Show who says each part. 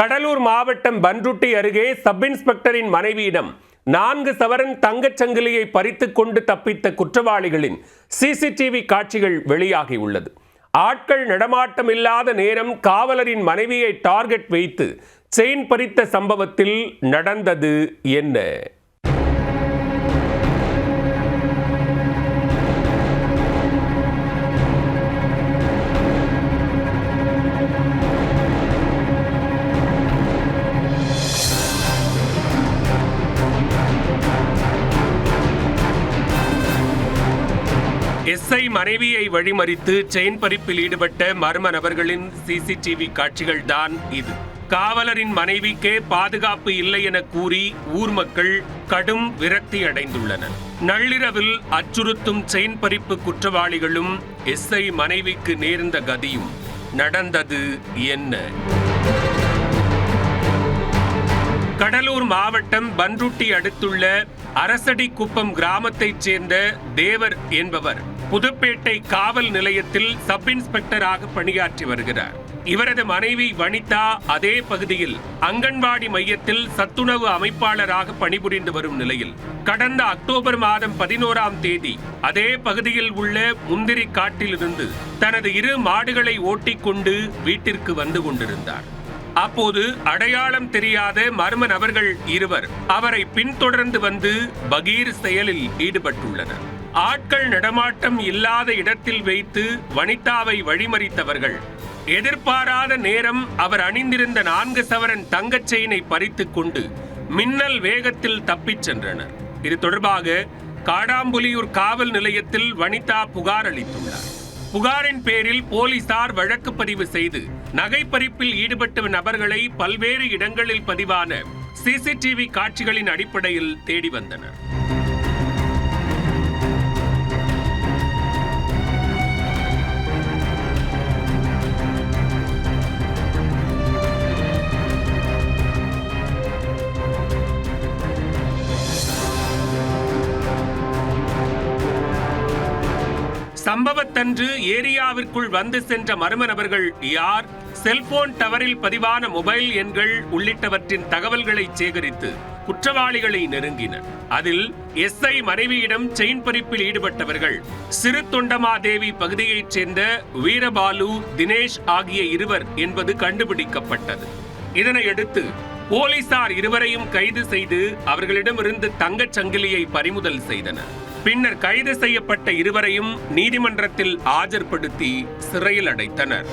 Speaker 1: கடலூர் மாவட்டம் பன்ருட்டி அருகே சப் இன்ஸ்பெக்டரின் மனைவியிடம் 4 சவரன் தங்கச் சங்கிலியை பறித்துக் கொண்டு தப்பித்த குற்றவாளிகளின் சிசிடிவி காட்சிகள் வெளியாகியுள்ளது. ஆட்கள் நடமாட்டம் இல்லாத நேரம் காவலரின் மனைவியை டார்கெட் வைத்து செயின் பறித்த சம்பவத்தில் நடந்தது என்ன? எஸ்ஐ மனைவியை வழிமறித்து செயின் பறிப்பில் ஈடுபட்ட மர்ம நபர்களின் சிசிடிவி காட்சிகள் தான் இது. காவலரின் மனைவிக்கே பாதுகாப்பு இல்லை என கூறி ஊர் மக்கள் கடும் விரக்தி அடைந்துள்ளனர். நள்ளிரவில் அச்சுறுத்தும் செயின் பறிப்பு குற்றவாளிகளும் எஸ்ஐ மனைவிக்கு நேர்ந்த கதியும் நடந்தது என்ன? கடலூர் மாவட்டம் பன்ருட்டி அடுத்துள்ள அரசடிக்குப்பம் கிராமத்தைச் சேர்ந்த தேவர் என்பவர் புதுப்பேட்டை காவல் நிலையத்தில் சப் இன்ஸ்பெக்டராக பணியாற்றி வருகிறார். இவரது மனைவி வனிதா அதே பகுதியில் அங்கன்வாடி மையத்தில் சத்துணவு அமைப்பாளராக பணிபுரிந்து வரும் நிலையில் கடந்த அக்டோபர் மாதம் 11ஆம் தேதி அதே பகுதியில் உள்ள முந்திரி காட்டிலிருந்து தனது 2 மாடுகளை ஓட்டிக்கொண்டு வீட்டிற்கு வந்து கொண்டிருந்தார். அப்போது அடையாளம் தெரியாத மர்ம நபர்கள் 2 அவரை பின்தொடர்ந்து வந்து பகீர் செயலில் ஈடுபட்டுள்ளனர். ஆட்கள் நடமாட்டம் இல்லாத இடத்தில் வைத்து வனிதாவை வழிமறித்தவர்கள் எதிர்பாராத நேரம் அவர் அணிந்திருந்த 4 சவரன் தங்கச் செயினை பறித்துக் கொண்டு மின்னல் வேகத்தில் தப்பிச் சென்றனர். இது தொடர்பாக காடாம்புலியூர் காவல் நிலையத்தில் வனிதா புகார் அளித்துள்ளார். புகாரின் பேரில் போலீசார் வழக்கு பதிவு செய்து நகை பறிப்பில் ஈடுபட்ட நபர்களை பல்வேறு இடங்களில் பதிவான சிசிடிவி காட்சிகளின் அடிப்படையில் தேடி வந்தனர். சம்பவத்தன்று ஏரியாவிற்குள் வந்து சென்ற மர்ம நபர்கள் யார், செல்போன் டவரில் பதிவான மொபைல் எண்கள் உள்ளிட்டவற்றின் தகவல்களை சேகரித்து குற்றவாளிகளை நெருங்கினர். அதில் எஸ்ஐ மனைவியிடம் செயின் பறிப்பில் ஈடுபட்டவர்கள் சிறு தொண்டமாதேவி பகுதியைச் சேர்ந்த வீரபாலு, தினேஷ் ஆகிய 2 என்பது கண்டுபிடிக்கப்பட்டது. இதனையடுத்து போலீசார் 2 கைது செய்து அவர்களிடமிருந்து தங்கச் சங்கிலியை பறிமுதல் செய்தனர். பின்னர் கைது செய்யப்பட்ட 2 நீதிமன்றத்தில் ஆஜர்படுத்தி சிறையில் அடைத்தனர்.